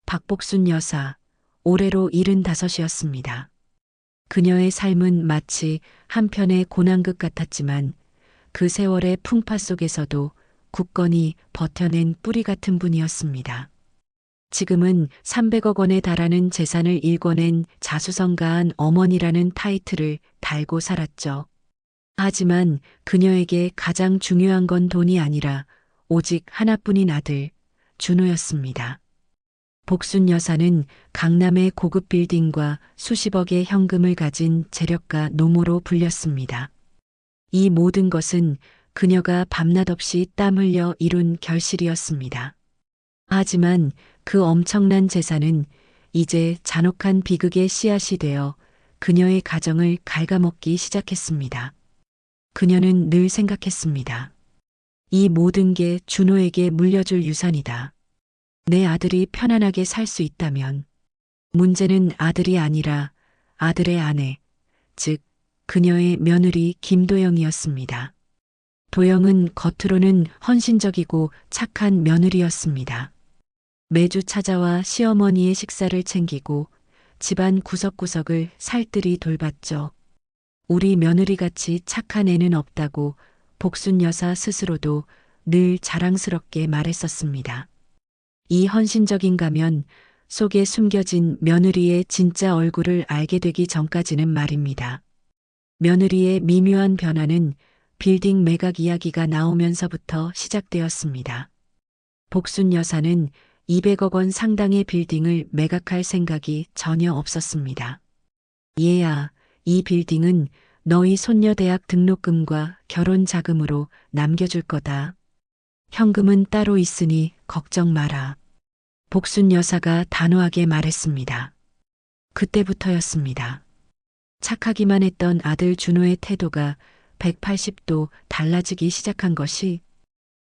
박복순 여사, 올해로 75이었습니다. 그녀의 삶은 마치 한편의 고난극 같았지만 그 세월의 풍파 속에서도 굳건히 버텨낸 뿌리 같은 분이었습니다. 지금은 300억 원에 달하는 재산을 일궈낸 자수성가한 어머니라는 타이틀을 달고 살았죠. 하지만 그녀에게 가장 중요한 건 돈이 아니라 오직 하나뿐인 아들, 준호였습니다. 복순 여사는 강남의 고급 빌딩과 수십억의 현금을 가진 재력가 노모로 불렸습니다. 이 모든 것은 그녀가 밤낮 없이 땀 흘려 이룬 결실이었습니다. 하지만 그 엄청난 재산은 이제 잔혹한 비극의 씨앗이 되어 그녀의 가정을 갉아먹기 시작했습니다. 그녀는 늘 생각했습니다. 이 모든 게 준호에게 물려줄 유산이다. 내 아들이 편안하게 살 수 있다면. 문제는 아들이 아니라 아들의 아내, 즉 그녀의 며느리 김도영이었습니다. 도영은 겉으로는 헌신적이고 착한 며느리였습니다. 매주 찾아와 시어머니의 식사를 챙기고 집안 구석구석을 살뜰히 돌봤죠. 우리 며느리같이 착한 애는 없다고 복순 여사 스스로도 늘 자랑스럽게 말했었습니다. 이 헌신적인 가면 속에 숨겨진 며느리의 진짜 얼굴을 알게 되기 전까지는 말입니다. 며느리의 미묘한 변화는 빌딩 매각 이야기가 나오면서부터 시작되었습니다. 복순 여사는 200억 원 상당의 빌딩을 매각할 생각이 전혀 없었습니다. 얘야, 이 빌딩은 너희 손녀 대학 등록금과 결혼 자금으로 남겨줄 거다. 현금은 따로 있으니 걱정 마라. 복순 여사가 단호하게 말했습니다. 그때부터였습니다. 착하기만 했던 아들 준호의 태도가 180도 달라지기 시작한 것이,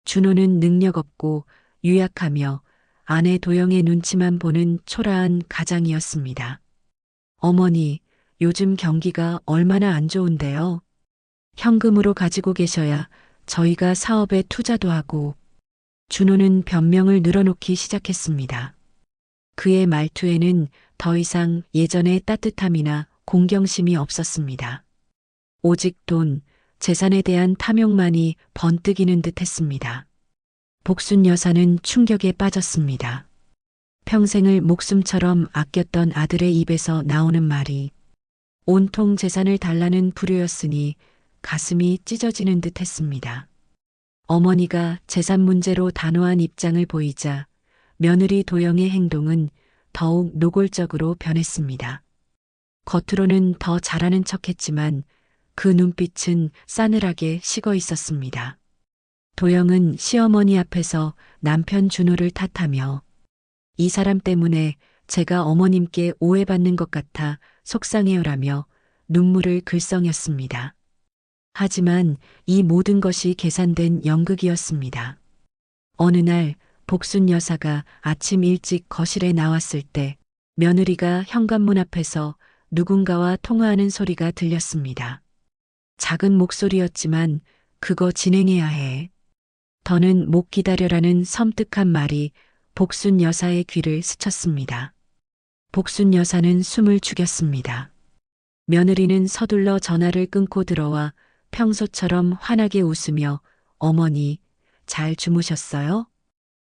준호는 능력 없고 유약하며 아내 도영의 눈치만 보는 초라한 가장이었습니다. 어머니, 요즘 경기가 얼마나 안 좋은데요? 현금으로 가지고 계셔야 저희가 사업에 투자도 하고. 준호는 변명을 늘어놓기 시작했습니다. 그의 말투에는 더 이상 예전의 따뜻함이나 공경심이 없었습니다. 오직 돈, 재산에 대한 탐욕만이 번뜩이는 듯 했습니다. 복순 여사는 충격에 빠졌습니다. 평생을 목숨처럼 아꼈던 아들의 입에서 나오는 말이 온통 재산을 달라는 불효였으니 가슴이 찢어지는 듯 했습니다. 어머니가 재산 문제로 단호한 입장을 보이자 며느리 도영의 행동은 더욱 노골적으로 변했습니다. 겉으로는 더 잘하는 척했지만 그 눈빛은 싸늘하게 식어 있었습니다. 도영은 시어머니 앞에서 남편 준호를 탓하며 이 사람 때문에 제가 어머님께 오해받는 것 같아 속상해요라며 눈물을 글썽였습니다. 하지만 이 모든 것이 계산된 연극이었습니다. 어느 날 복순 여사가 아침 일찍 거실에 나왔을 때 며느리가 현관문 앞에서 누군가와 통화하는 소리가 들렸습니다. 작은 목소리였지만 그거 진행해야 해. 더는 못 기다려라는 섬뜩한 말이 복순 여사의 귀를 스쳤습니다. 복순 여사는 숨을 죽였습니다. 며느리는 서둘러 전화를 끊고 들어와 평소처럼 환하게 웃으며 어머니, 잘 주무셨어요?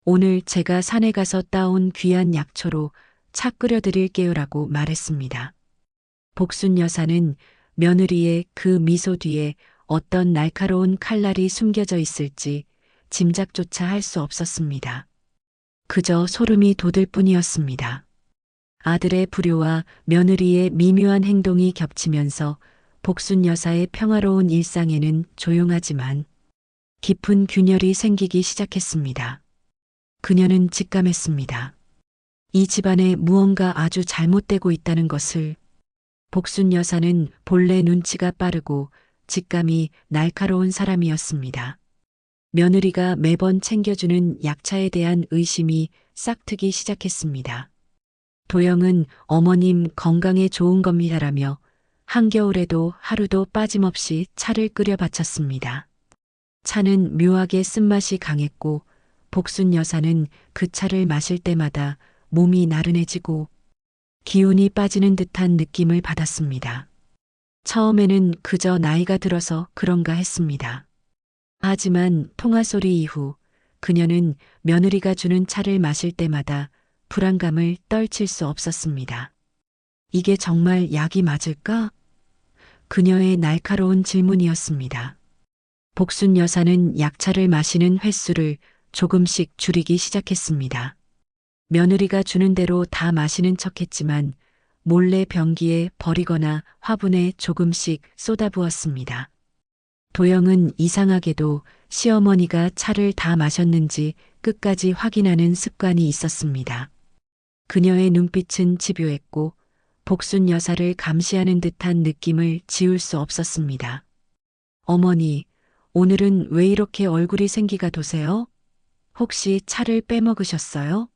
오늘 제가 산에 가서 따온 귀한 약초로 차 끓여드릴게요라고 말했습니다. 복순 여사는 며느리의 그 미소 뒤에 어떤 날카로운 칼날이 숨겨져 있을지 짐작조차 할 수 없었습니다. 그저 소름이 돋을 뿐이었습니다. 아들의 불효와 며느리의 미묘한 행동이 겹치면서 복순 여사의 평화로운 일상에는 조용하지만 깊은 균열이 생기기 시작했습니다. 그녀는 직감했습니다. 이 집안에 무언가 아주 잘못되고 있다는 것을. 복순 여사는 본래 눈치가 빠르고 직감이 날카로운 사람이었습니다. 며느리가 매번 챙겨주는 약차에 대한 의심이 싹트기 시작했습니다. 도영은 어머님 건강에 좋은 겁니다라며 한겨울에도 하루도 빠짐없이 차를 끓여 바쳤습니다. 차는 묘하게 쓴맛이 강했고 복순 여사는 그 차를 마실 때마다 몸이 나른해지고 기운이 빠지는 듯한 느낌을 받았습니다. 처음에는 그저 나이가 들어서 그런가 했습니다. 하지만 통화 소리 이후 그녀는 며느리가 주는 차를 마실 때마다 불안감을 떨칠 수 없었습니다. 이게 정말 약이 맞을까? 그녀의 날카로운 질문이었습니다. 복순 여사는 약차를 마시는 횟수를 조금씩 줄이기 시작했습니다. 며느리가 주는 대로 다 마시는 척했지만 몰래 변기에 버리거나 화분에 조금씩 쏟아부었습니다. 도영은 이상하게도 시어머니가 차를 다 마셨는지 끝까지 확인하는 습관이 있었습니다. 그녀의 눈빛은 집요했고 복순 여사를 감시하는 듯한 느낌을 지울 수 없었습니다. 어머니, 오늘은 왜 이렇게 얼굴이 생기가 도세요? 혹시 차를 빼먹으셨어요?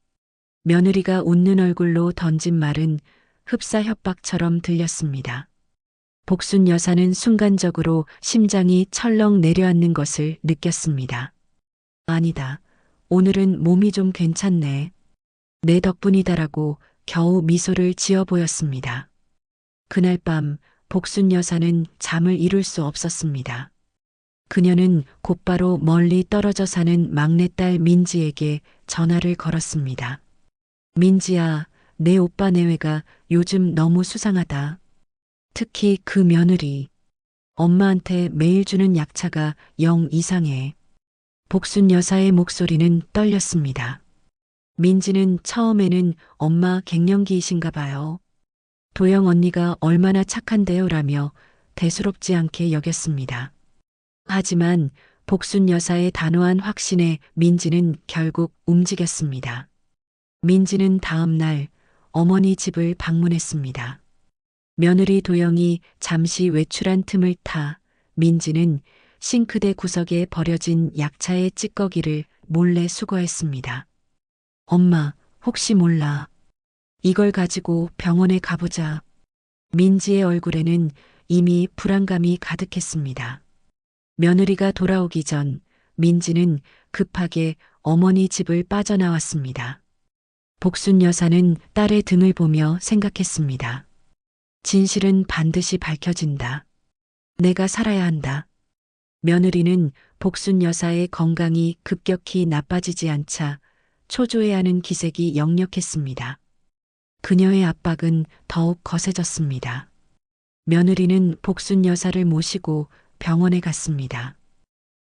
며느리가 웃는 얼굴로 던진 말은 흡사 협박처럼 들렸습니다. 복순 여사는 순간적으로 심장이 철렁 내려앉는 것을 느꼈습니다. 아니다. 오늘은 몸이 좀 괜찮네. 내 덕분이다라고 겨우 미소를 지어 보였습니다. 그날 밤 복순 여사는 잠을 이룰 수 없었습니다. 그녀는 곧바로 멀리 떨어져 사는 막내딸 민지에게 전화를 걸었습니다. 민지야, 내 오빠 내외가 요즘 너무 수상하다. 특히 그 며느리. 엄마한테 매일 주는 약차가 영 이상해. 복순 여사의 목소리는 떨렸습니다. 민지는 처음에는 엄마 갱년기이신가 봐요. 도영 언니가 얼마나 착한데요 라며 대수롭지 않게 여겼습니다. 하지만 복순 여사의 단호한 확신에 민지는 결국 움직였습니다. 민지는 다음 날 어머니 집을 방문했습니다. 며느리 도영이 잠시 외출한 틈을 타 민지는 싱크대 구석에 버려진 약차의 찌꺼기를 몰래 수거했습니다. 엄마, 혹시 몰라. 이걸 가지고 병원에 가보자. 민지의 얼굴에는 이미 불안감이 가득했습니다. 며느리가 돌아오기 전 민지는 급하게 어머니 집을 빠져나왔습니다. 복순 여사는 딸의 등을 보며 생각했습니다. 진실은 반드시 밝혀진다. 내가 살아야 한다. 며느리는 복순 여사의 건강이 급격히 나빠지지 않자 초조해하는 기색이 역력했습니다. 그녀의 압박은 더욱 거세졌습니다. 며느리는 복순 여사를 모시고 병원에 갔습니다.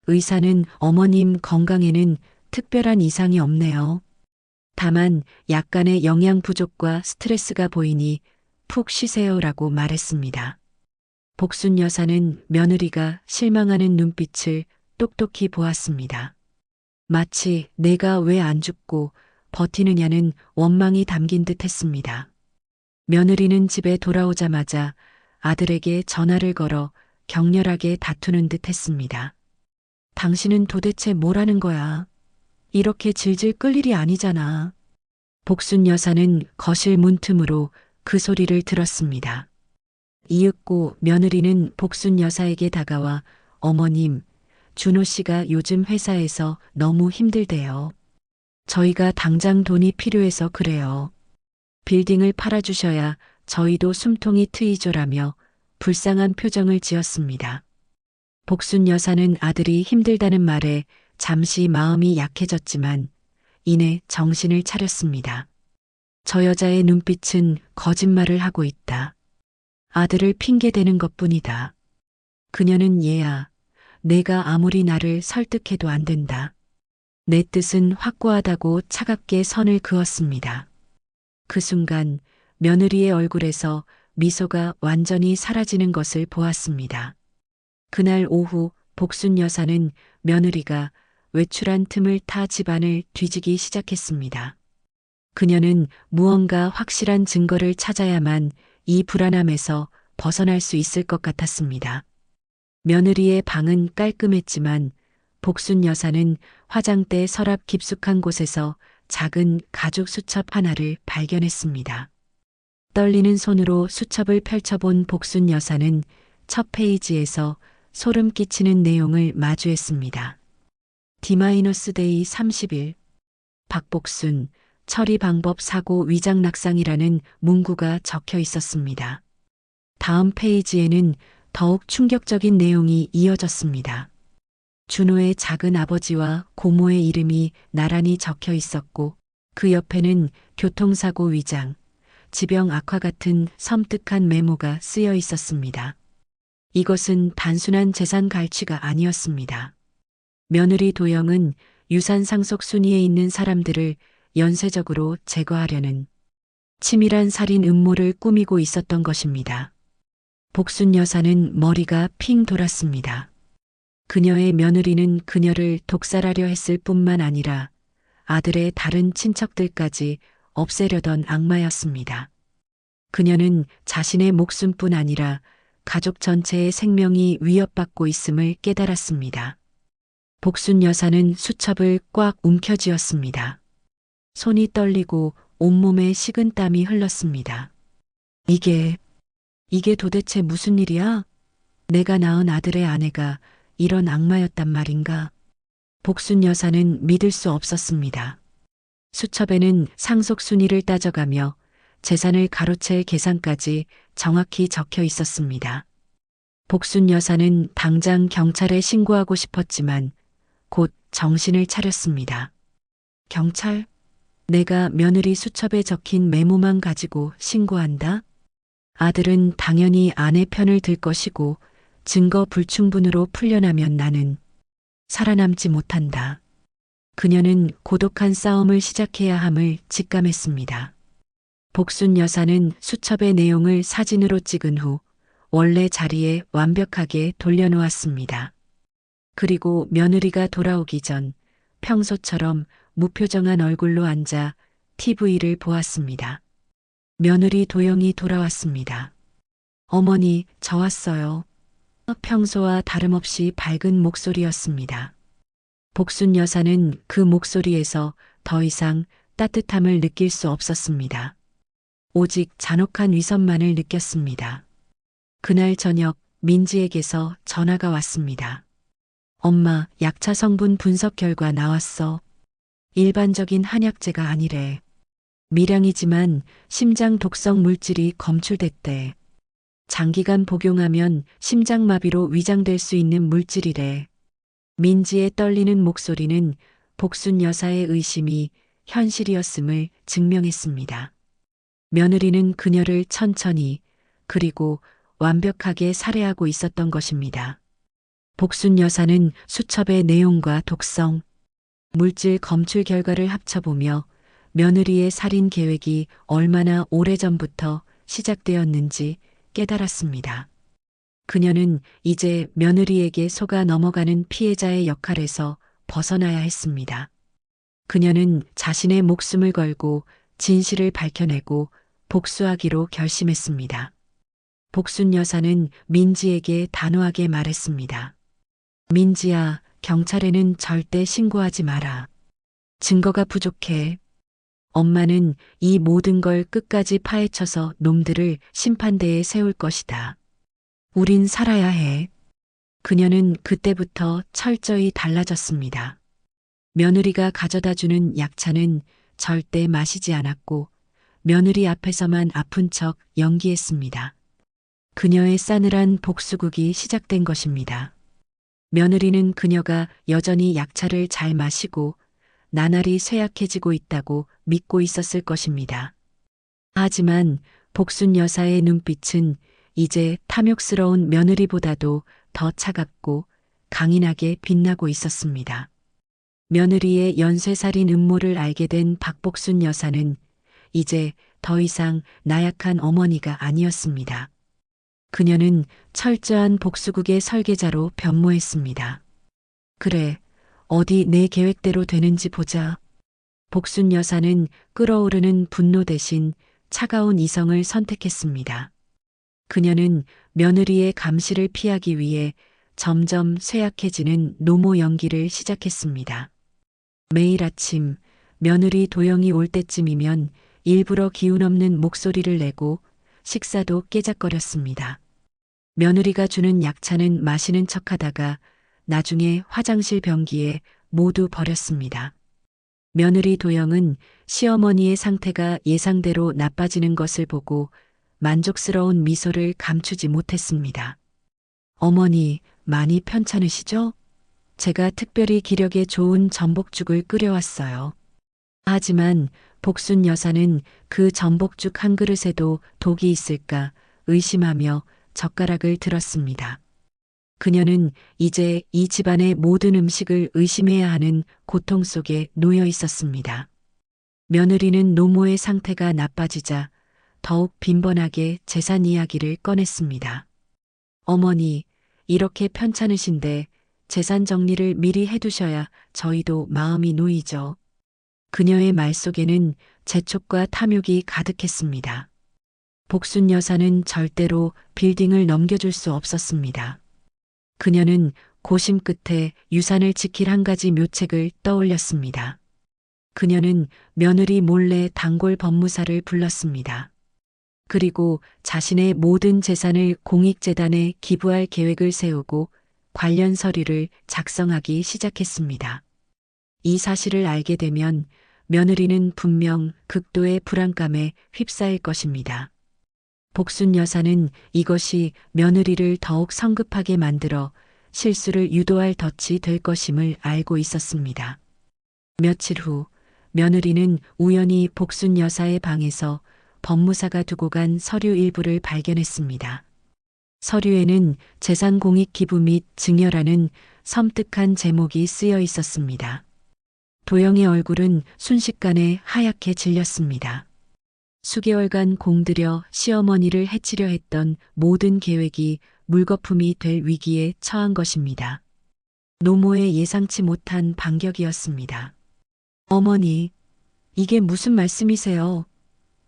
의사는 어머님 건강에는 특별한 이상이 없네요. 다만 약간의 영양 부족과 스트레스가 보이니 푹 쉬세요라고 말했습니다. 복순 여사는 며느리가 실망하는 눈빛을 똑똑히 보았습니다. 마치 내가 왜 안 죽고 버티느냐는 원망이 담긴 듯 했습니다. 며느리는 집에 돌아오자마자 아들에게 전화를 걸어 격렬하게 다투는 듯 했습니다. 당신은 도대체 뭘 하는 거야? 이렇게 질질 끌 일이 아니잖아. 복순 여사는 거실 문틈으로 그 소리를 들었습니다. 이윽고 며느리는 복순 여사에게 다가와 어머님, 준호 씨가 요즘 회사에서 너무 힘들대요. 저희가 당장 돈이 필요해서 그래요. 빌딩을 팔아주셔야 저희도 숨통이 트이죠라며 불쌍한 표정을 지었습니다. 복순 여사는 아들이 힘들다는 말에 잠시 마음이 약해졌지만 이내 정신을 차렸습니다. 저 여자의 눈빛은 거짓말을 하고 있다. 아들을 핑계대는 것뿐이다. 그녀는 얘야, 내가 아무리 나를 설득해도 안 된다. 내 뜻은 확고하다고 차갑게 선을 그었습니다. 그 순간 며느리의 얼굴에서 미소가 완전히 사라지는 것을 보았습니다. 그날 오후 복순 여사는 며느리가 외출한 틈을 타 집안을 뒤지기 시작했습니다. 그녀는 무언가 확실한 증거를 찾아야만 이 불안함에서 벗어날 수 있을 것 같았습니다. 며느리의 방은 깔끔했지만 복순 여사는 화장대 서랍 깊숙한 곳에서 작은 가죽 수첩 하나를 발견했습니다. 떨리는 손으로 수첩을 펼쳐본 복순 여사는 첫 페이지에서 소름 끼치는 내용을 마주했습니다. D-데이 30일. 박복순, 처리 방법 사고 위장 낙상이라는 문구가 적혀 있었습니다. 다음 페이지에는 더욱 충격적인 내용이 이어졌습니다. 준호의 작은 아버지와 고모의 이름이 나란히 적혀 있었고 그 옆에는 교통사고 위장, 지병 악화 같은 섬뜩한 메모가 쓰여 있었습니다. 이것은 단순한 재산 갈취가 아니었습니다. 며느리 도영은 유산 상속 순위에 있는 사람들을 연쇄적으로 제거하려는 치밀한 살인 음모를 꾸미고 있었던 것입니다. 복순 여사는 머리가 핑 돌았습니다. 그녀의 며느리는 그녀를 독살하려 했을 뿐만 아니라 아들의 다른 친척들까지 없애려던 악마였습니다. 그녀는 자신의 목숨뿐 아니라 가족 전체의 생명이 위협받고 있음을 깨달았습니다. 복순 여사는 수첩을 꽉 움켜쥐었습니다. 손이 떨리고 온몸에 식은땀이 흘렀습니다. 이게 도대체 무슨 일이야? 내가 낳은 아들의 아내가 이런 악마였단 말인가? 복순 여사는 믿을 수 없었습니다. 수첩에는 상속 순위를 따져가며 재산을 가로챌 계산까지 정확히 적혀 있었습니다. 복순 여사는 당장 경찰에 신고하고 싶었지만 곧 정신을 차렸습니다. 경찰? 내가 며느리 수첩에 적힌 메모만 가지고 신고한다? 아들은 당연히 아내 편을 들 것이고 증거 불충분으로 풀려나면 나는 살아남지 못한다. 그녀는 고독한 싸움을 시작해야 함을 직감했습니다. 복순 여사는 수첩의 내용을 사진으로 찍은 후 원래 자리에 완벽하게 돌려놓았습니다. 그리고 며느리가 돌아오기 전 평소처럼 무표정한 얼굴로 앉아 TV를 보았습니다. 며느리 도영이 돌아왔습니다. 어머니, 저 왔어요. 평소와 다름없이 밝은 목소리였습니다. 복순 여사는 그 목소리에서 더 이상 따뜻함을 느낄 수 없었습니다. 오직 잔혹한 위선만을 느꼈습니다. 그날 저녁 민지에게서 전화가 왔습니다. 엄마, 약차 성분 분석 결과 나왔어. 일반적인 한약재가 아니래. 미량이지만 심장 독성 물질이 검출됐대. 장기간 복용하면 심장마비로 위장될 수 있는 물질이래. 민지의 떨리는 목소리는 복순 여사의 의심이 현실이었음을 증명했습니다. 며느리는 그녀를 천천히 그리고 완벽하게 살해하고 있었던 것입니다. 복순 여사는 수첩의 내용과 독성, 물질 검출 결과를 합쳐보며 며느리의 살인 계획이 얼마나 오래전부터 시작되었는지 깨달았습니다. 그녀는 이제 며느리에게 속아 넘어가는 피해자의 역할에서 벗어나야 했습니다. 그녀는 자신의 목숨을 걸고 진실을 밝혀내고 복수하기로 결심했습니다. 복순 여사는 민지에게 단호하게 말했습니다. 민지야, 경찰에는 절대 신고하지 마라. 증거가 부족해. 엄마는 이 모든 걸 끝까지 파헤쳐서 놈들을 심판대에 세울 것이다. 우린 살아야 해. 그녀는 그때부터 철저히 달라졌습니다. 며느리가 가져다 주는 약차는 절대 마시지 않았고 며느리 앞에서만 아픈 척 연기했습니다. 그녀의 싸늘한 복수극이 시작된 것입니다. 며느리는 그녀가 여전히 약차를 잘 마시고 나날이 쇠약해지고 있다고 믿고 있었을 것입니다. 하지만 복순 여사의 눈빛은 이제 탐욕스러운 며느리보다도 더 차갑고 강인하게 빛나고 있었습니다. 며느리의 연쇄살인 음모를 알게 된 박복순 여사는 이제 더 이상 나약한 어머니가 아니었습니다. 그녀는 철저한 복수극의 설계자로 변모했습니다. 그래, 어디 내 계획대로 되는지 보자. 복순 여사는 끓어오르는 분노 대신 차가운 이성을 선택했습니다. 그녀는 며느리의 감시를 피하기 위해 점점 쇠약해지는 노모 연기를 시작했습니다. 매일 아침 며느리 도영이 올 때쯤이면 일부러 기운 없는 목소리를 내고 식사도 깨작거렸습니다. 며느리가 주는 약차는 마시는 척하다가 나중에 화장실 변기에 모두 버렸습니다. 며느리 도영은 시어머니의 상태가 예상대로 나빠지는 것을 보고 만족스러운 미소를 감추지 못했습니다. 어머니, 많이 편찮으시죠? 제가 특별히 기력에 좋은 전복죽을 끓여왔어요. 하지만 복순 여사는 그 전복죽 한 그릇에도 독이 있을까 의심하며 젓가락을 들었습니다. 그녀는 이제 이 집안의 모든 음식을 의심해야 하는 고통 속에 놓여 있었습니다. 며느리는 노모의 상태가 나빠지자 더욱 빈번하게 재산 이야기를 꺼냈습니다. 어머니, 이렇게 편찮으신데 재산 정리를 미리 해두셔야 저희도 마음이 놓이죠. 그녀의 말 속에는 재촉과 탐욕이 가득했습니다. 복순 여사는 절대로 빌딩을 넘겨줄 수 없었습니다. 그녀는 고심 끝에 유산을 지킬 한 가지 묘책을 떠올렸습니다. 그녀는 며느리 몰래 단골 법무사를 불렀습니다. 그리고 자신의 모든 재산을 공익재단에 기부할 계획을 세우고 관련 서류를 작성하기 시작했습니다. 이 사실을 알게 되면 며느리는 분명 극도의 불안감에 휩싸일 것입니다. 복순 여사는 이것이 며느리를 더욱 성급하게 만들어 실수를 유도할 덫이 될 것임을 알고 있었습니다. 며칠 후 며느리는 우연히 복순 여사의 방에서 법무사가 두고 간 서류 일부를 발견했습니다. 서류에는 재산 공익 기부 및 증여라는 섬뜩한 제목이 쓰여 있었습니다. 도영의 얼굴은 순식간에 하얗게 질렸습니다. 수개월간 공들여 시어머니를 해치려 했던 모든 계획이 물거품이 될 위기에 처한 것입니다. 노모의 예상치 못한 반격이었습니다. 어머니, 이게 무슨 말씀이세요?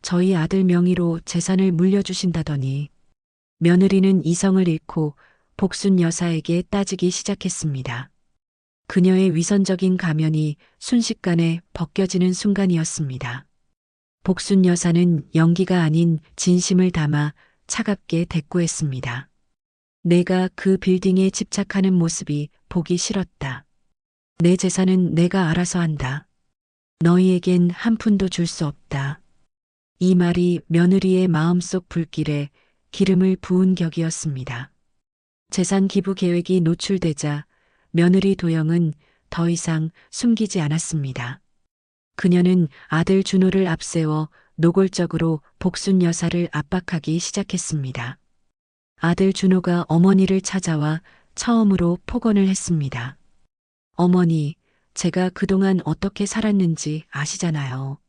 저희 아들 명의로 재산을 물려주신다더니. 며느리는 이성을 잃고 복순 여사에게 따지기 시작했습니다. 그녀의 위선적인 가면이 순식간에 벗겨지는 순간이었습니다. 복순 여사는 연기가 아닌 진심을 담아 차갑게 대꾸했습니다. 내가 그 빌딩에 집착하는 모습이 보기 싫었다. 내 재산은 내가 알아서 한다. 너희에겐 한 푼도 줄 수 없다. 이 말이 며느리의 마음속 불길에 기름을 부은 격이었습니다. 재산 기부 계획이 노출되자 며느리 도영은 더 이상 숨기지 않았습니다. 그녀는 아들 준호를 앞세워 노골적으로 복순 여사를 압박하기 시작했습니다. 아들 준호가 어머니를 찾아와 처음으로 폭언을 했습니다. 어머니, 제가 그동안 어떻게 살았는지 아시잖아요.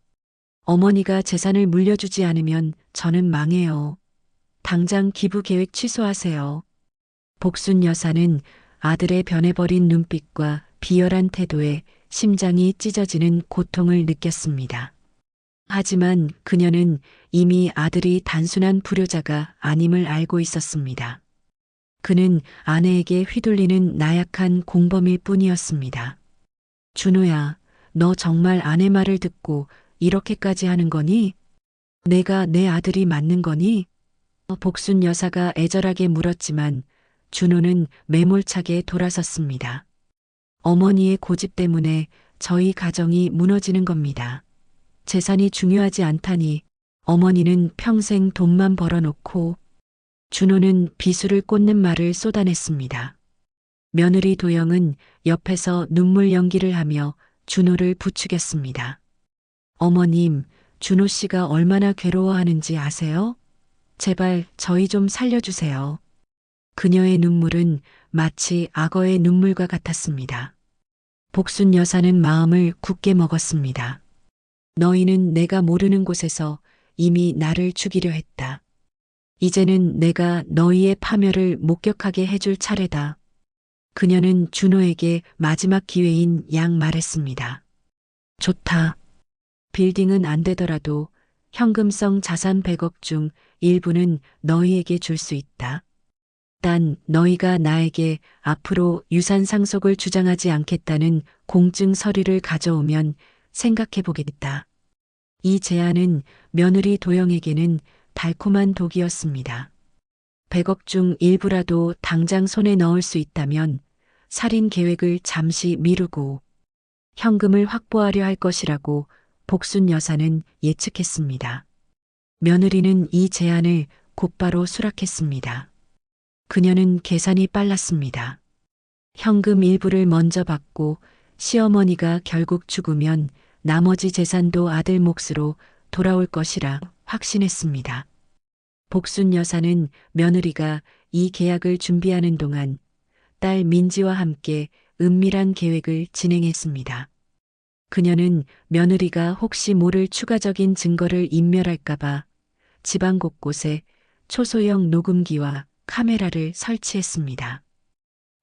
어머니가 재산을 물려주지 않으면 저는 망해요. 당장 기부 계획 취소하세요. 복순 여사는 아들의 변해버린 눈빛과 비열한 태도에 심장이 찢어지는 고통을 느꼈습니다. 하지만 그녀는 이미 아들이 단순한 불효자가 아님을 알고 있었습니다. 그는 아내에게 휘둘리는 나약한 공범일 뿐이었습니다. 준호야, 너 정말 아내 말을 듣고 이렇게까지 하는 거니? 내가 내 아들이 맞는 거니? 복순 여사가 애절하게 물었지만 준호는 매몰차게 돌아섰습니다. 어머니의 고집 때문에 저희 가정이 무너지는 겁니다. 재산이 중요하지 않다니 어머니는 평생 돈만 벌어놓고. 준호는 비수를 꽂는 말을 쏟아냈습니다. 며느리 도영은 옆에서 눈물 연기를 하며 준호를 부추겼습니다. 어머님, 준호 씨가 얼마나 괴로워하는지 아세요? 제발 저희 좀 살려주세요. 그녀의 눈물은 마치 악어의 눈물과 같았습니다. 복순 여사는 마음을 굳게 먹었습니다. 너희는 내가 모르는 곳에서 이미 나를 죽이려 했다. 이제는 내가 너희의 파멸을 목격하게 해줄 차례다. 그녀는 준호에게 마지막 기회인 양 말했습니다. 좋다. 빌딩은 안 되더라도 현금성 자산 100억 중 일부는 너희에게 줄 수 있다. 단 너희가 나에게 앞으로 유산 상속을 주장하지 않겠다는 공증 서류를 가져오면 생각해 보겠다. 이 제안은 며느리 도영에게는 달콤한 독이었습니다. 100억 중 일부라도 당장 손에 넣을 수 있다면 살인 계획을 잠시 미루고 현금을 확보하려 할 것이라고 복순 여사는 예측했습니다. 며느리는 이 제안을 곧바로 수락했습니다. 그녀는 계산이 빨랐습니다. 현금 일부를 먼저 받고 시어머니가 결국 죽으면 나머지 재산도 아들 몫으로 돌아올 것이라 확신했습니다. 복순 여사는 며느리가 이 계약을 준비하는 동안 딸 민지와 함께 은밀한 계획을 진행했습니다. 그녀는 며느리가 혹시 모를 추가적인 증거를 인멸할까봐 집안 곳곳에 초소형 녹음기와 카메라를 설치했습니다.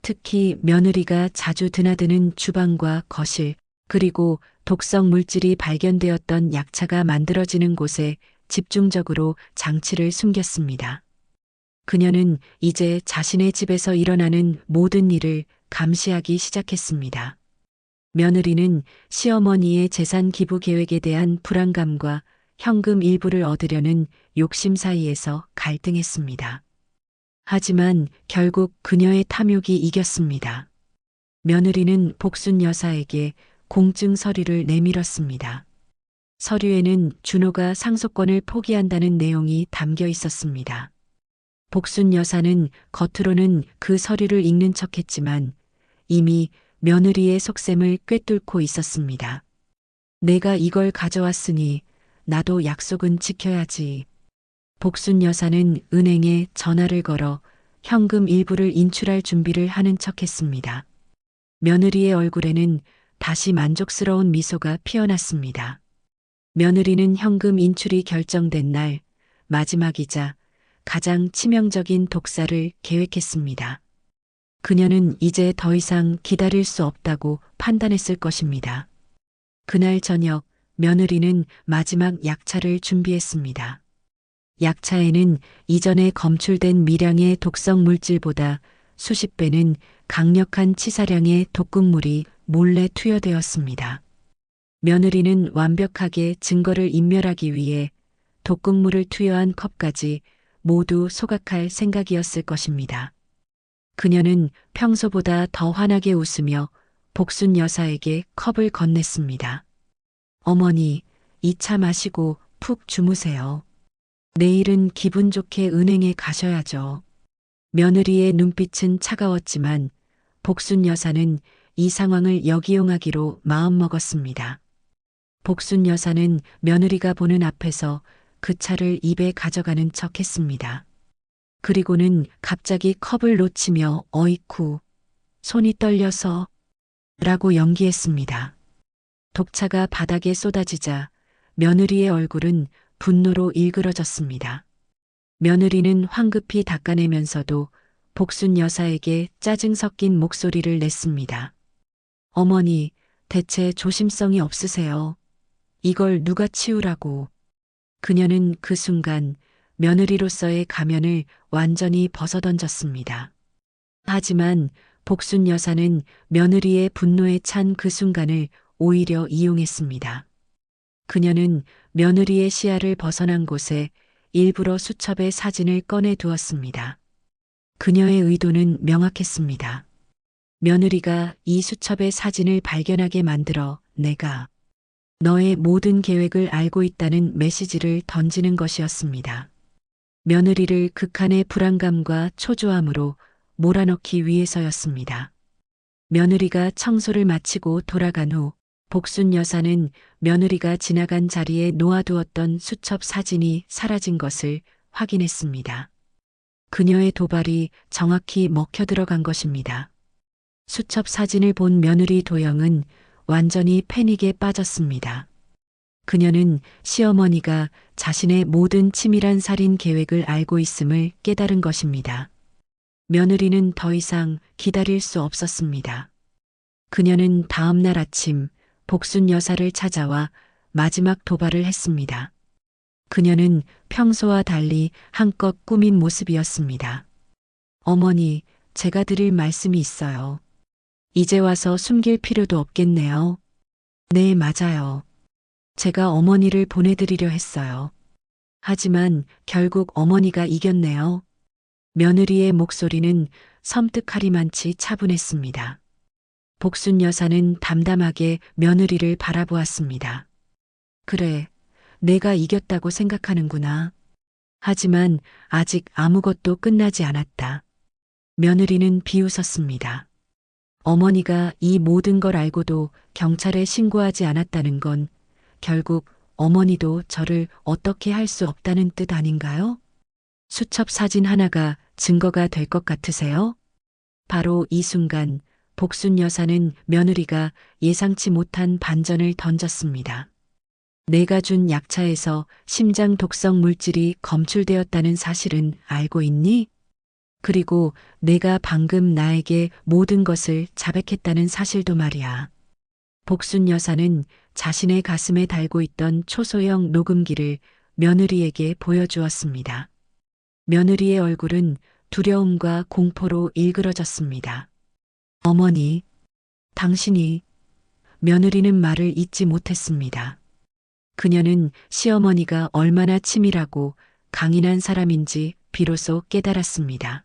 특히 며느리가 자주 드나드는 주방과 거실, 그리고 독성 물질이 발견되었던 약차가 만들어지는 곳에 집중적으로 장치를 숨겼습니다. 그녀는 이제 자신의 집에서 일어나는 모든 일을 감시하기 시작했습니다. 며느리는 시어머니의 재산 기부 계획에 대한 불안감과 현금 일부를 얻으려는 욕심 사이에서 갈등했습니다. 하지만 결국 그녀의 탐욕이 이겼습니다. 며느리는 복순 여사에게 공증 서류를 내밀었습니다. 서류에는 준호가 상속권을 포기한다는 내용이 담겨 있었습니다. 복순 여사는 겉으로는 그 서류를 읽는 척했지만 이미 며느리의 속셈을 꿰뚫고 있었습니다. 내가 이걸 가져왔으니 나도 약속은 지켜야지. 복순 여사는 은행에 전화를 걸어 현금 일부를 인출할 준비를 하는 척했습니다. 며느리의 얼굴에는 다시 만족스러운 미소가 피어났습니다. 며느리는 현금 인출이 결정된 날 마지막이자 가장 치명적인 독사를 계획했습니다. 그녀는 이제 더 이상 기다릴 수 없다고 판단했을 것입니다. 그날 저녁 며느리는 마지막 약차를 준비했습니다. 약차에는 이전에 검출된 미량의 독성 물질보다 수십 배는 강력한 치사량의 독극물이 몰래 투여되었습니다. 며느리는 완벽하게 증거를 인멸하기 위해 독극물을 투여한 컵까지 모두 소각할 생각이었을 것입니다. 그녀는 평소보다 더 환하게 웃으며 복순 여사에게 컵을 건넸습니다. 어머니, 이 차 마시고 푹 주무세요. 내일은 기분 좋게 은행에 가셔야죠. 며느리의 눈빛은 차가웠지만 복순 여사는 이 상황을 역이용하기로 마음먹었습니다. 복순 여사는 며느리가 보는 앞에서 그 차를 입에 가져가는 척 했습니다. 그리고는 갑자기 컵을 놓치며 어이쿠, 손이 떨려서 라고 연기했습니다. 독차가 바닥에 쏟아지자 며느리의 얼굴은 분노로 일그러졌습니다. 며느리는 황급히 닦아내면서도 복순 여사에게 짜증 섞인 목소리를 냈습니다. 어머니, 대체 조심성이 없으세요. 이걸 누가 치우라고. 그녀는 그 순간 며느리로서의 가면을 완전히 벗어던졌습니다. 하지만 복순 여사는 며느리의 분노에 찬 그 순간을 오히려 이용했습니다. 그녀는 며느리의 시야를 벗어난 곳에 일부러 수첩의 사진을 꺼내 두었습니다. 그녀의 의도는 명확했습니다. 며느리가 이 수첩의 사진을 발견하게 만들어 내가 너의 모든 계획을 알고 있다는 메시지를 던지는 것이었습니다. 며느리를 극한의 불안감과 초조함으로 몰아넣기 위해서였습니다. 며느리가 청소를 마치고 돌아간 후 복순 여사는 며느리가 지나간 자리에 놓아두었던 수첩 사진이 사라진 것을 확인했습니다. 그녀의 도발이 정확히 먹혀 들어간 것입니다. 수첩 사진을 본 며느리 도영은 완전히 패닉에 빠졌습니다. 그녀는 시어머니가 자신의 모든 치밀한 살인 계획을 알고 있음을 깨달은 것입니다. 며느리는 더 이상 기다릴 수 없었습니다. 그녀는 다음 날 아침 복순 여사를 찾아와 마지막 도발을 했습니다. 그녀는 평소와 달리 한껏 꾸민 모습이었습니다. 어머니, 제가 드릴 말씀이 있어요. 이제 와서 숨길 필요도 없겠네요. 네, 맞아요. 제가 어머니를 보내드리려 했어요. 하지만 결국 어머니가 이겼네요. 며느리의 목소리는 섬뜩하리만치 차분했습니다. 복순 여사는 담담하게 며느리를 바라보았습니다. 그래, 내가 이겼다고 생각하는구나. 하지만 아직 아무것도 끝나지 않았다. 며느리는 비웃었습니다. 어머니가 이 모든 걸 알고도 경찰에 신고하지 않았다는 건 결국 어머니도 저를 어떻게 할 수 없다는 뜻 아닌가요? 수첩 사진 하나가 증거가 될 것 같으세요? 바로 이 순간 복순 여사는 며느리가 예상치 못한 반전을 던졌습니다. 내가 준 약차에서 심장 독성 물질이 검출되었다는 사실은 알고 있니? 그리고 내가 방금 나에게 모든 것을 자백했다는 사실도 말이야. 복순 여사는 자신의 가슴에 달고 있던 초소형 녹음기를 며느리에게 보여주었습니다. 며느리의 얼굴은 두려움과 공포로 일그러졌습니다. 어머니, 당신이 며느리는 말을 잇지 못했습니다. 그녀는 시어머니가 얼마나 치밀하고 강인한 사람인지 비로소 깨달았습니다.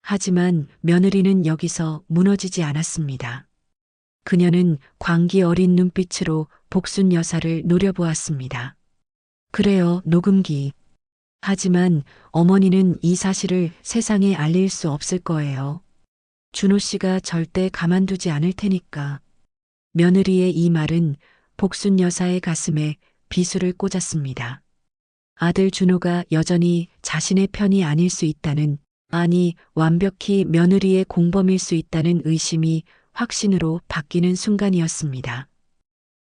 하지만 며느리는 여기서 무너지지 않았습니다. 그녀는 광기 어린 눈빛으로 복순 여사를 노려보았습니다. 그래요, 녹음기. 하지만 어머니는 이 사실을 세상에 알릴 수 없을 거예요. 준호 씨가 절대 가만두지 않을 테니까. 며느리의 이 말은 복순 여사의 가슴에 비수를 꽂았습니다. 아들 준호가 여전히 자신의 편이 아닐 수 있다는, 아니 완벽히 며느리의 공범일 수 있다는 의심이 확신으로 바뀌는 순간이었습니다.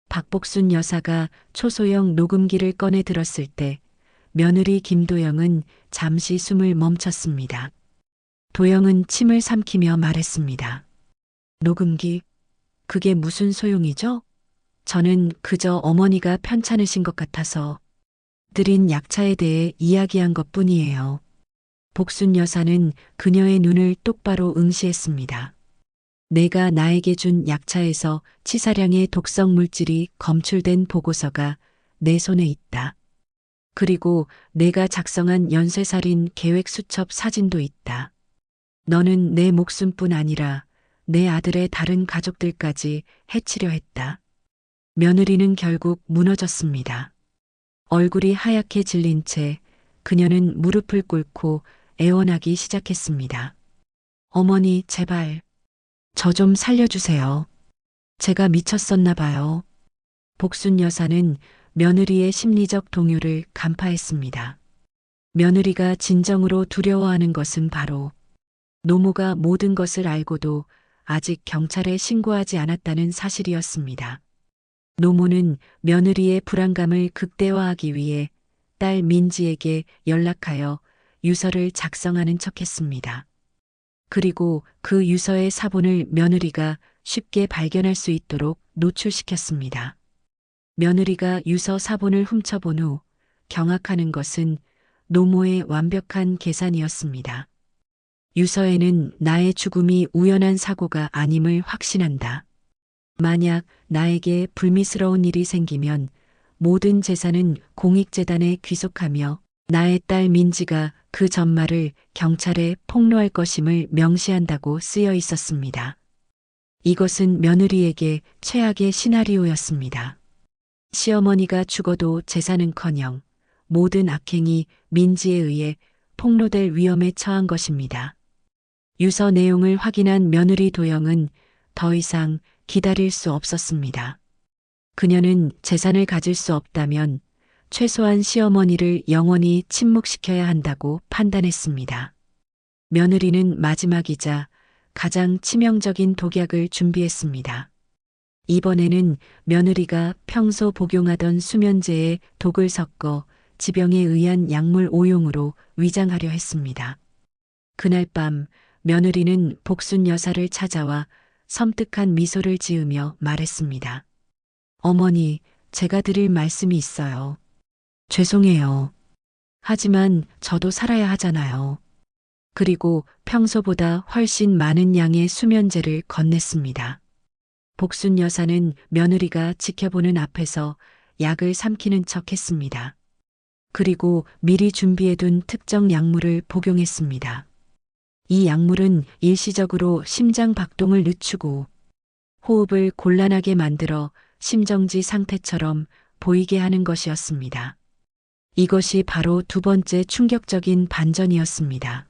박복순 여사가 초소형 녹음기를 꺼내 들었을 때 며느리 김도영은 잠시 숨을 멈췄습니다. 도영은 침을 삼키며 말했습니다. 녹음기, 그게 무슨 소용이죠? 저는 그저 어머니가 편찮으신 것 같아서 드린 약차에 대해 이야기한 것뿐이에요. 복순 여사는 그녀의 눈을 똑바로 응시했습니다. 내가 나에게 준 약차에서 치사량의 독성 물질이 검출된 보고서가 내 손에 있다. 그리고 내가 작성한 연쇄살인 계획 수첩 사진도 있다. 너는 내 목숨뿐 아니라 내 아들의 다른 가족들까지 해치려 했다. 며느리는 결국 무너졌습니다. 얼굴이 하얗게 질린 채 그녀는 무릎을 꿇고 애원하기 시작했습니다. 어머니, 제발, 저 좀 살려주세요. 제가 미쳤었나 봐요. 복순 여사는 며느리의 심리적 동요를 간파했습니다. 며느리가 진정으로 두려워하는 것은 바로 노모가 모든 것을 알고도 아직 경찰에 신고하지 않았다는 사실이었습니다. 노모는 며느리의 불안감을 극대화하기 위해 딸 민지에게 연락하여 유서를 작성하는 척했습니다. 그리고 그 유서의 사본을 며느리가 쉽게 발견할 수 있도록 노출시켰습니다. 며느리가 유서 사본을 훔쳐본 후 경악하는 것은 노모의 완벽한 계산이었습니다. 유서에는 나의 죽음이 우연한 사고가 아님을 확신한다. 만약 나에게 불미스러운 일이 생기면 모든 재산은 공익재단에 귀속하며 나의 딸 민지가 그 전말을 경찰에 폭로할 것임을 명시한다고 쓰여 있었습니다. 이것은 며느리에게 최악의 시나리오였습니다. 시어머니가 죽어도 재산은커녕 모든 악행이 민지에 의해 폭로될 위험에 처한 것입니다. 유서 내용을 확인한 며느리 도영은 더 이상 기다릴 수 없었습니다. 그녀는 재산을 가질 수 없다면 최소한 시어머니를 영원히 침묵시켜야 한다고 판단했습니다. 며느리는 마지막이자 가장 치명적인 독약을 준비했습니다. 이번에는 며느리가 평소 복용하던 수면제에 독을 섞어 지병에 의한 약물 오용으로 위장하려 했습니다. 그날 밤 며느리는 복순 여사를 찾아와 섬뜩한 미소를 지으며 말했습니다. 어머니, 제가 드릴 말씀이 있어요. 죄송해요. 하지만 저도 살아야 하잖아요. 그리고 평소보다 훨씬 많은 양의 수면제를 건넸습니다. 복순 여사는 며느리가 지켜보는 앞에서 약을 삼키는 척 했습니다. 그리고 미리 준비해둔 특정 약물을 복용했습니다. 이 약물은 일시적으로 심장 박동을 늦추고 호흡을 곤란하게 만들어 심정지 상태처럼 보이게 하는 것이었습니다. 이것이 바로 두 번째 충격적인 반전이었습니다.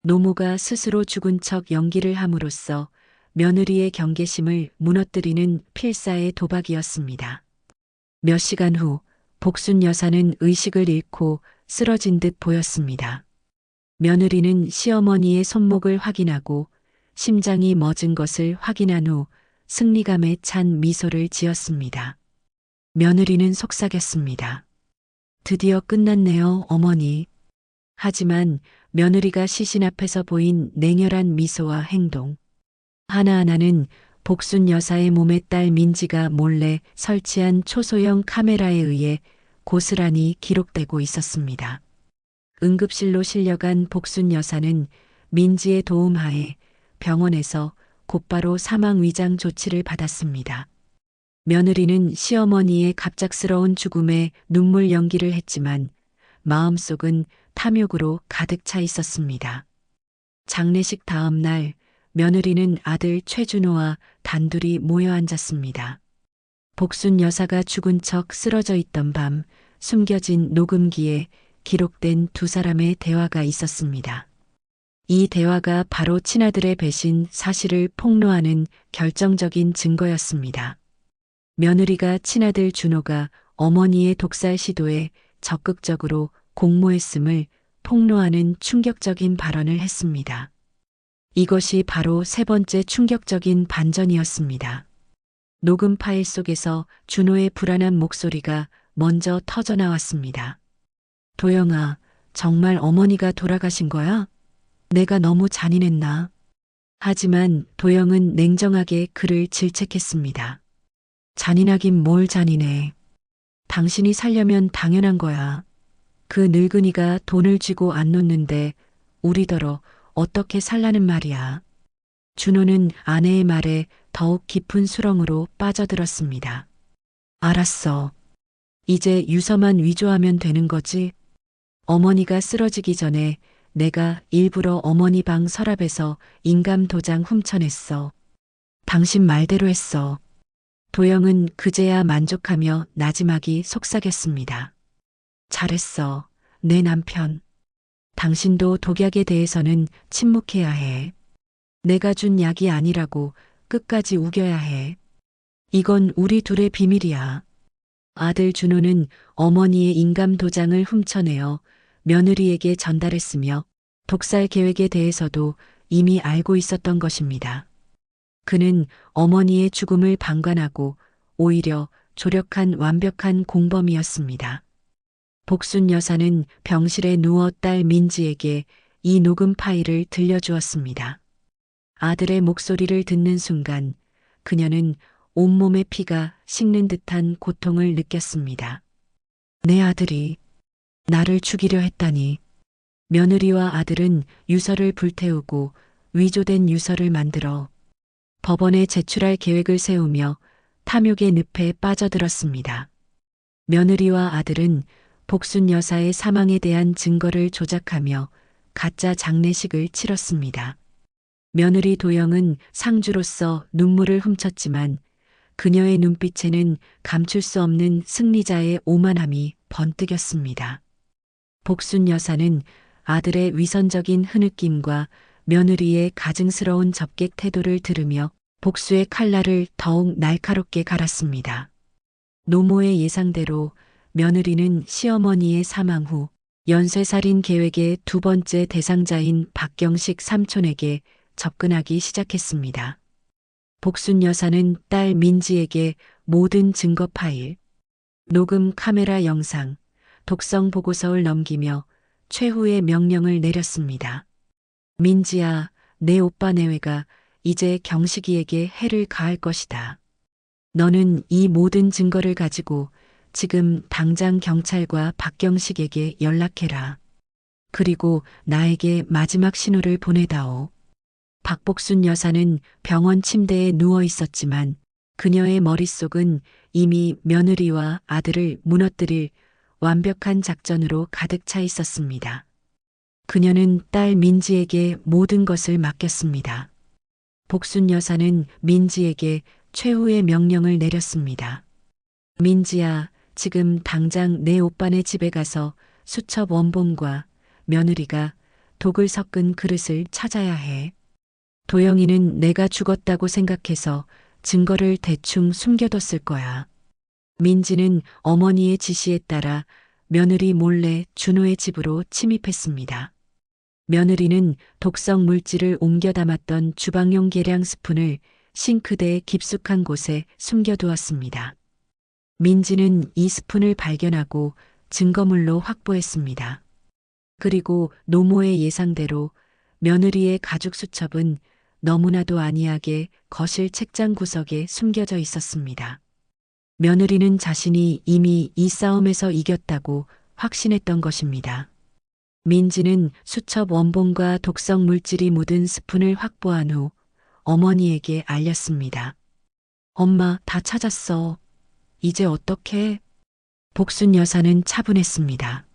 노모가 스스로 죽은 척 연기를 함으로써 며느리의 경계심을 무너뜨리는 필사의 도박이었습니다. 몇 시간 후 복순 여사는 의식을 잃고 쓰러진 듯 보였습니다. 며느리는 시어머니의 손목을 확인하고 심장이 멎은 것을 확인한 후 승리감에 찬 미소를 지었습니다. 며느리는 속삭였습니다. 드디어 끝났네요, 어머니. 하지만 며느리가 시신 앞에서 보인 냉혈한 미소와 행동, 하나하나는 복순 여사의 몸에 딸 민지가 몰래 설치한 초소형 카메라에 의해 고스란히 기록되고 있었습니다. 응급실로 실려간 복순 여사는 민지의 도움하에 병원에서 곧바로 사망 위장 조치를 받았습니다. 며느리는 시어머니의 갑작스러운 죽음에 눈물 연기를 했지만 마음속은 탐욕으로 가득 차 있었습니다. 장례식 다음 날 며느리는 아들 최준호와 단둘이 모여 앉았습니다. 복순 여사가 죽은 척 쓰러져 있던 밤 숨겨진 녹음기에 기록된 두 사람의 대화가 있었습니다. 이 대화가 바로 친아들의 배신 사실을 폭로하는 결정적인 증거였습니다. 며느리가 친아들 준호가 어머니의 독살 시도에 적극적으로 공모했음을 폭로하는 충격적인 발언을 했습니다. 이것이 바로 세 번째 충격적인 반전이었습니다. 녹음 파일 속에서 준호의 불안한 목소리가 먼저 터져 나왔습니다. 도영아, 정말 어머니가 돌아가신 거야? 내가 너무 잔인했나? 하지만 도영은 냉정하게 그를 질책했습니다. 잔인하긴 뭘 잔인해. 당신이 살려면 당연한 거야. 그 늙은이가 돈을 쥐고 안 놓는데 우리더러 어떻게 살라는 말이야. 준호는 아내의 말에 더욱 깊은 수렁으로 빠져들었습니다. 알았어. 이제 유서만 위조하면 되는 거지? 어머니가 쓰러지기 전에 내가 일부러 어머니 방 서랍에서 인감 도장 훔쳐냈어. 당신 말대로 했어. 도영은 그제야 만족하며 나지막이 속삭였습니다. 잘했어, 내 남편. 당신도 독약에 대해서는 침묵해야 해. 내가 준 약이 아니라고 끝까지 우겨야 해. 이건 우리 둘의 비밀이야. 아들 준호는 어머니의 인감 도장을 훔쳐내어 며느리에게 전달했으며 독살 계획에 대해서도 이미 알고 있었던 것입니다. 그는 어머니의 죽음을 방관하고 오히려 조력한 완벽한 공범이었습니다. 복순 여사는 병실에 누워 딸 민지에게 이 녹음 파일을 들려주었습니다. 아들의 목소리를 듣는 순간 그녀는 온몸의 피가 식는 듯한 고통을 느꼈습니다. 내 아들이 나를 죽이려 했다니. 며느리와 아들은 유서를 불태우고 위조된 유서를 만들어 법원에 제출할 계획을 세우며 탐욕의 늪에 빠져들었습니다. 며느리와 아들은 복순 여사의 사망에 대한 증거를 조작하며 가짜 장례식을 치렀습니다. 며느리 도영은 상주로서 눈물을 훔쳤지만 그녀의 눈빛에는 감출 수 없는 승리자의 오만함이 번뜩였습니다. 복순 여사는 아들의 위선적인 흐느낌과 며느리의 가증스러운 접객 태도를 들으며 복수의 칼날을 더욱 날카롭게 갈았습니다. 노모의 예상대로 며느리는 시어머니의 사망 후 연쇄살인 계획의 두 번째 대상자인 박경식 삼촌에게 접근하기 시작했습니다. 복순 여사는 딸 민지에게 모든 증거 파일, 녹음 카메라 영상, 독성 보고서를 넘기며 최후의 명령을 내렸습니다. 민지야, 내 오빠 내외가 이제 경식이에게 해를 가할 것이다. 너는 이 모든 증거를 가지고 지금 당장 경찰과 박경식에게 연락해라. 그리고 나에게 마지막 신호를 보내다오. 박복순 여사는 병원 침대에 누워 있었지만 그녀의 머릿속은 이미 며느리와 아들을 무너뜨릴 완벽한 작전으로 가득 차 있었습니다. 그녀는 딸 민지에게 모든 것을 맡겼습니다. 복순 여사는 민지에게 최후의 명령을 내렸습니다. 민지야, 지금 당장 내 오빠네 집에 가서 수첩 원본과 며느리가 독을 섞은 그릇을 찾아야 해. 도영이는 내가 죽었다고 생각해서 증거를 대충 숨겨뒀을 거야. 민지는 어머니의 지시에 따라 며느리 몰래 준호의 집으로 침입했습니다. 며느리는 독성 물질을 옮겨 담았던 주방용 계량 스푼을 싱크대의 깊숙한 곳에 숨겨두었습니다. 민지는 이 스푼을 발견하고 증거물로 확보했습니다. 그리고 노모의 예상대로 며느리의 가죽 수첩은 너무나도 안이하게 거실 책장 구석에 숨겨져 있었습니다. 며느리는 자신이 이미 이 싸움에서 이겼다고 확신했던 것입니다. 민지는 수첩 원본과 독성 물질이 묻은 스푼을 확보한 후 어머니에게 알렸습니다. 엄마, 다 찾았어. 이제 어떡해? 복순 여사는 차분했습니다.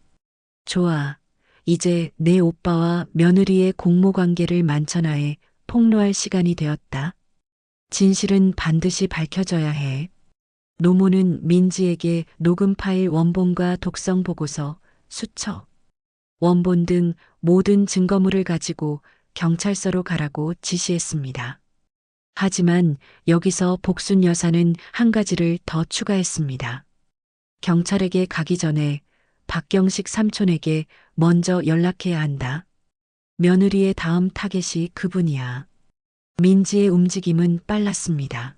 좋아. 이제 내 오빠와 며느리의 공모 관계를 만천하에 폭로할 시간이 되었다. 진실은 반드시 밝혀져야 해. 노모는 민지에게 녹음 파일 원본과 독성 보고서, 수첩, 원본 등 모든 증거물을 가지고 경찰서로 가라고 지시했습니다. 하지만 여기서 복순 여사는 한 가지를 더 추가했습니다. 경찰에게 가기 전에 박경식 삼촌에게 먼저 연락해야 한다. 며느리의 다음 타겟이 그분이야. 민지의 움직임은 빨랐습니다.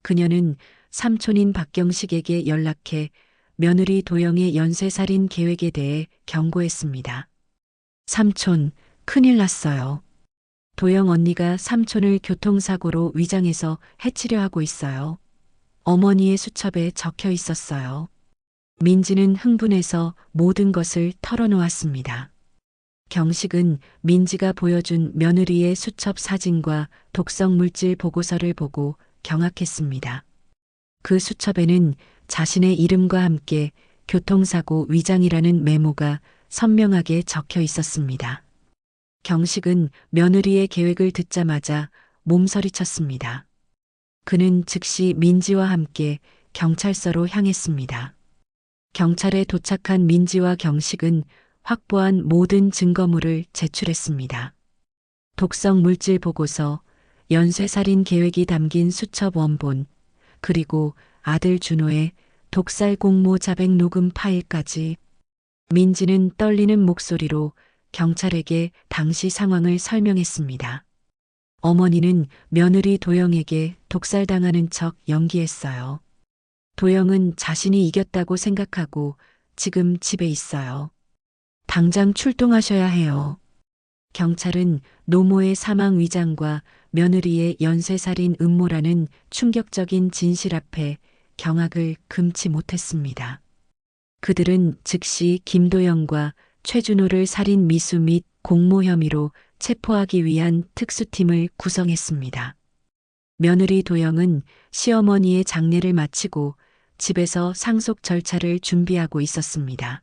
그녀는 삼촌인 박경식에게 연락해 며느리 도영의 연쇄살인 계획에 대해 경고했습니다. 삼촌, 큰일 났어요. 도영 언니가 삼촌을 교통사고로 위장해서 해치려 하고 있어요. 어머니의 수첩에 적혀 있었어요. 민지는 흥분해서 모든 것을 털어놓았습니다. 경식은 민지가 보여준 며느리의 수첩 사진과 독성 물질 보고서를 보고 경악했습니다. 그 수첩에는 자신의 이름과 함께 교통사고 위장이라는 메모가 선명하게 적혀 있었습니다. 경식은 며느리의 계획을 듣자마자 몸서리쳤습니다. 그는 즉시 민지와 함께 경찰서로 향했습니다. 경찰에 도착한 민지와 경식은 확보한 모든 증거물을 제출했습니다. 독성 물질 보고서, 연쇄살인 계획이 담긴 수첩 원본, 그리고 아들 준호의 독살 공모 자백 녹음 파일까지. 민지는 떨리는 목소리로 경찰에게 당시 상황을 설명했습니다. 어머니는 며느리 도영에게 독살당하는 척 연기했어요. 도영은 자신이 이겼다고 생각하고 지금 집에 있어요. 당장 출동하셔야 해요. 경찰은 노모의 사망 위장과 며느리의 연쇄살인 음모라는 충격적인 진실 앞에 경악을 금치 못했습니다. 그들은 즉시 김도영과 최준호를 살인 미수 및 공모 혐의로 체포하기 위한 특수팀을 구성했습니다. 며느리 도영은 시어머니의 장례를 마치고 집에서 상속 절차를 준비하고 있었습니다.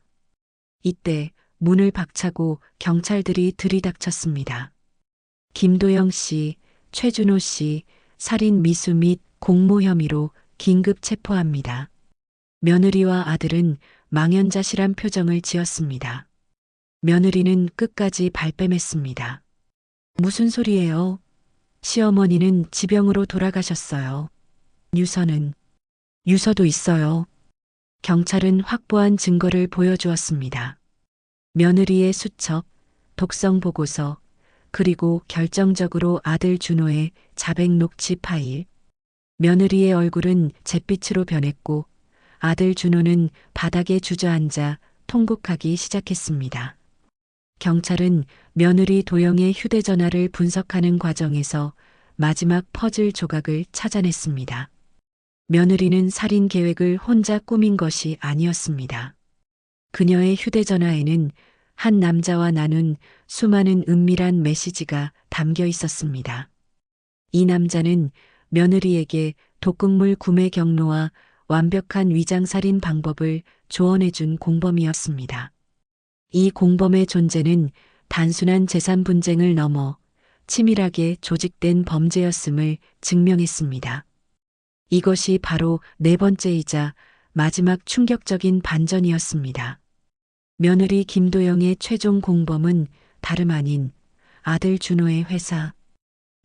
이때 문을 박차고 경찰들이 들이닥쳤습니다. 김도영 씨, 최준호 씨, 살인 미수 및 공모 혐의로 긴급 체포합니다. 며느리와 아들은 망연자실한 표정을 지었습니다. 며느리는 끝까지 발뺌했습니다. 무슨 소리예요? 시어머니는 지병으로 돌아가셨어요. 유서도 있어요. 경찰은 확보한 증거를 보여주었습니다. 며느리의 수첩, 독성 보고서, 그리고 결정적으로 아들 준호의 자백 녹취 파일. 며느리의 얼굴은 잿빛으로 변했고 아들 준호는 바닥에 주저앉아 통곡하기 시작했습니다. 경찰은 며느리 도영의 휴대전화를 분석하는 과정에서 마지막 퍼즐 조각을 찾아냈습니다. 며느리는 살인 계획을 혼자 꾸민 것이 아니었습니다. 그녀의 휴대전화에는 한 남자와 나눈 수많은 은밀한 메시지가 담겨 있었습니다. 이 남자는 며느리에게 독극물 구매 경로와 완벽한 위장살인 방법을 조언해준 공범이었습니다. 이 공범의 존재는 단순한 재산 분쟁을 넘어 치밀하게 조직된 범죄였음을 증명했습니다. 이것이 바로 네 번째이자 마지막 충격적인 반전이었습니다. 며느리 김도영의 최종 공범은 다름 아닌 아들 준호의 회사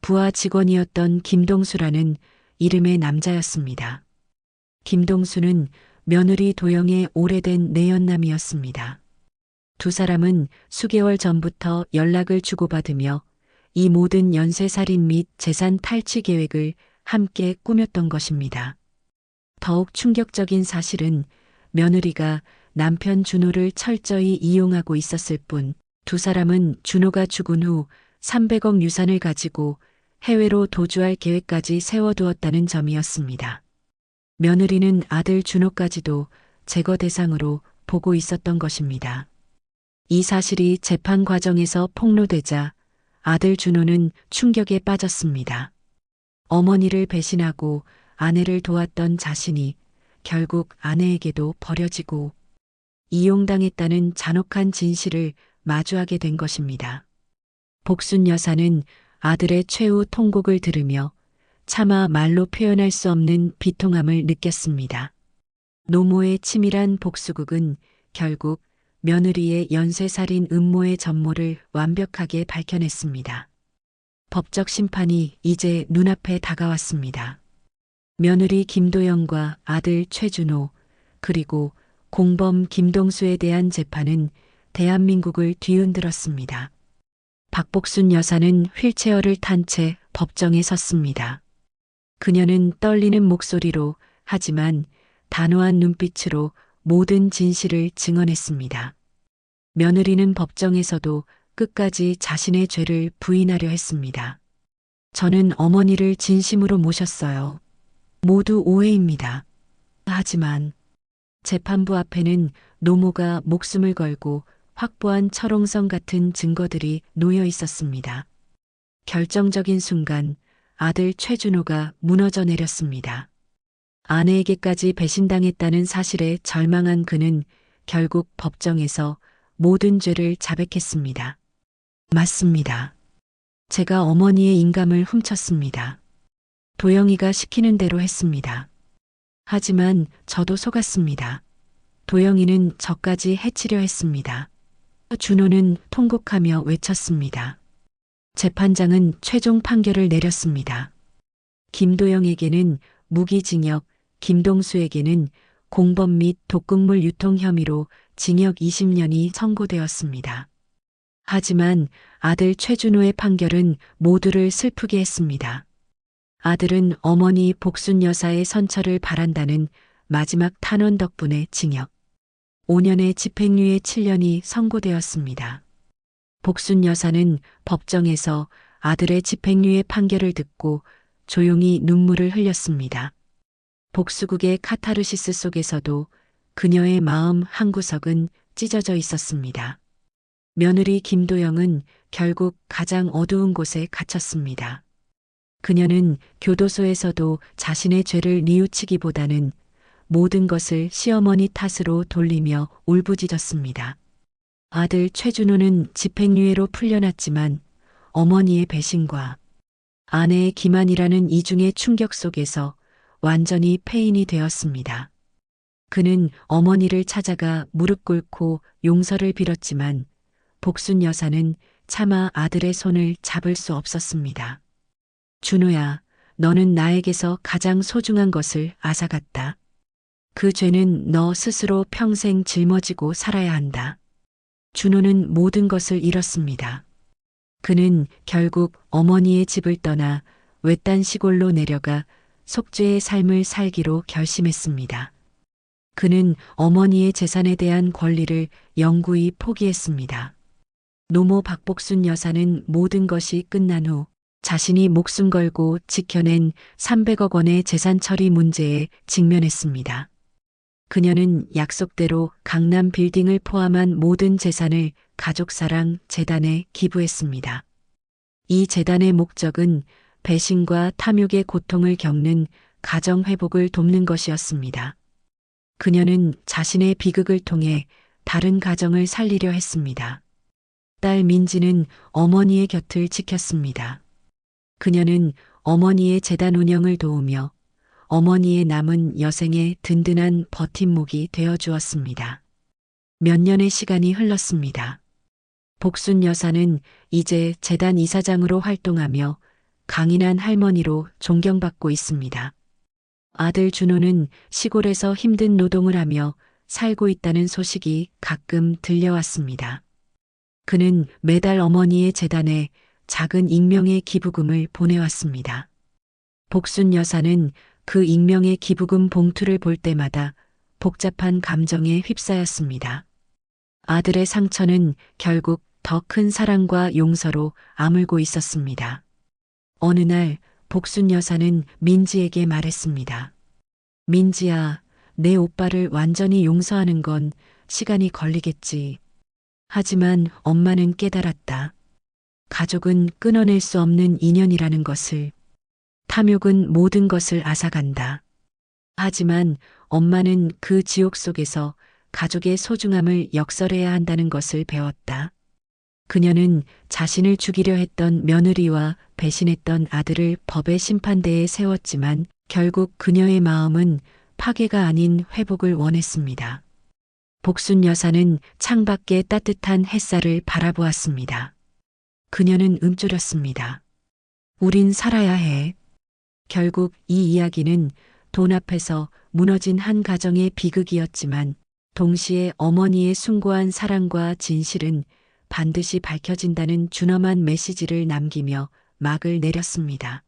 부하 직원이었던 김동수라는 이름의 남자였습니다. 김동수는 며느리 도영의 오래된 내연남이었습니다. 두 사람은 수개월 전부터 연락을 주고받으며 이 모든 연쇄살인 및 재산 탈취 계획을 함께 꾸몄던 것입니다. 더욱 충격적인 사실은 며느리가 남편 준호를 철저히 이용하고 있었을 뿐 두 사람은 준호가 죽은 후 300억 유산을 가지고 해외로 도주할 계획까지 세워두었다는 점이었습니다. 며느리는 아들 준호까지도 제거 대상으로 보고 있었던 것입니다. 이 사실이 재판 과정에서 폭로되자 아들 준호는 충격에 빠졌습니다. 어머니를 배신하고 아내를 도왔던 자신이 결국 아내에게도 버려지고 이용당했다는 잔혹한 진실을 마주하게 된 것입니다. 복순 여사는 아들의 최후 통곡을 들으며 차마 말로 표현할 수 없는 비통함을 느꼈습니다. 노모의 치밀한 복수극은 결국 며느리의 연쇄살인 음모의 전모를 완벽하게 밝혀냈습니다. 법적 심판이 이제 눈앞에 다가왔습니다. 며느리 김도영과 아들 최준호 그리고 공범 김동수에 대한 재판은 대한민국을 뒤흔들었습니다. 박복순 여사는 휠체어를 탄 채 법정에 섰습니다. 그녀는 떨리는 목소리로 하지만 단호한 눈빛으로 모든 진실을 증언했습니다. 며느리는 법정에서도 끝까지 자신의 죄를 부인하려 했습니다. 저는 어머니를 진심으로 모셨어요. 모두 오해입니다. 하지만 재판부 앞에는 노모가 목숨을 걸고 확보한 철옹성 같은 증거들이 놓여 있었습니다. 결정적인 순간 아들 최준호가 무너져 내렸습니다. 아내에게까지 배신당했다는 사실에 절망한 그는 결국 법정에서 모든 죄를 자백했습니다. 맞습니다. 제가 어머니의 인감을 훔쳤습니다. 도영이가 시키는 대로 했습니다. 하지만 저도 속았습니다. 도영이는 저까지 해치려 했습니다. 준호는 통곡하며 외쳤습니다. 재판장은 최종 판결을 내렸습니다. 김도영에게는 무기징역, 김동수에게는 공범 및 독극물 유통 혐의로 징역 20년이 선고되었습니다. 하지만 아들 최준호의 판결은 모두를 슬프게 했습니다. 아들은 어머니 복순 여사의 선처를 바란다는 마지막 탄원 덕분에 징역 5년의 집행유예 7년이 선고되었습니다. 복순 여사는 법정에서 아들의 집행유예 판결을 듣고 조용히 눈물을 흘렸습니다. 복수극의 카타르시스 속에서도 그녀의 마음 한구석은 찢어져 있었습니다. 며느리 김도영은 결국 가장 어두운 곳에 갇혔습니다. 그녀는 교도소에서도 자신의 죄를 뉘우치기보다는 모든 것을 시어머니 탓으로 돌리며 울부짖었습니다. 아들 최준호는 집행유예로 풀려났지만 어머니의 배신과 아내의 기만이라는 이중의 충격 속에서 완전히 폐인이 되었습니다. 그는 어머니를 찾아가 무릎 꿇고 용서를 빌었지만 복순 여사는 차마 아들의 손을 잡을 수 없었습니다. 준호야, 너는 나에게서 가장 소중한 것을 앗아갔다. 그 죄는 너 스스로 평생 짊어지고 살아야 한다. 준호는 모든 것을 잃었습니다. 그는 결국 어머니의 집을 떠나 외딴 시골로 내려가 속죄의 삶을 살기로 결심했습니다. 그는 어머니의 재산에 대한 권리를 영구히 포기했습니다. 노모 박복순 여사는 모든 것이 끝난 후 자신이 목숨 걸고 지켜낸 300억 원의 재산 처리 문제에 직면했습니다. 그녀는 약속대로 강남 빌딩을 포함한 모든 재산을 가족사랑 재단에 기부했습니다. 이 재단의 목적은 배신과 탐욕의 고통을 겪는 가정 회복을 돕는 것이었습니다. 그녀는 자신의 비극을 통해 다른 가정을 살리려 했습니다. 딸 민지는 어머니의 곁을 지켰습니다. 그녀는 어머니의 재단 운영을 도우며 어머니의 남은 여생의 든든한 버팀목이 되어 주었습니다. 몇 년의 시간이 흘렀습니다. 복순 여사는 이제 재단 이사장으로 활동하며 강인한 할머니로 존경받고 있습니다. 아들 준호는 시골에서 힘든 노동을 하며 살고 있다는 소식이 가끔 들려왔습니다. 그는 매달 어머니의 재단에 작은 익명의 기부금을 보내왔습니다. 복순 여사는 그 익명의 기부금 봉투를 볼 때마다 복잡한 감정에 휩싸였습니다. 아들의 상처는 결국 더 큰 사랑과 용서로 아물고 있었습니다. 어느 날 복순 여사는 민지에게 말했습니다. 민지야, 내 오빠를 완전히 용서하는 건 시간이 걸리겠지. 하지만 엄마는 깨달았다. 가족은 끊어낼 수 없는 인연이라는 것을. 탐욕은 모든 것을 앗아간다. 하지만 엄마는 그 지옥 속에서 가족의 소중함을 역설해야 한다는 것을 배웠다. 그녀는 자신을 죽이려 했던 며느리와 배신했던 아들을 법의 심판대에 세웠지만 결국 그녀의 마음은 파괴가 아닌 회복을 원했습니다. 복순 여사는 창밖의 따뜻한 햇살을 바라보았습니다. 그녀는 움츠렸습니다. 우린 살아야 해. 결국 이 이야기는 돈 앞에서 무너진 한 가정의 비극이었지만 동시에 어머니의 숭고한 사랑과 진실은 반드시 밝혀진다는 준엄한 메시지를 남기며 막을 내렸습니다.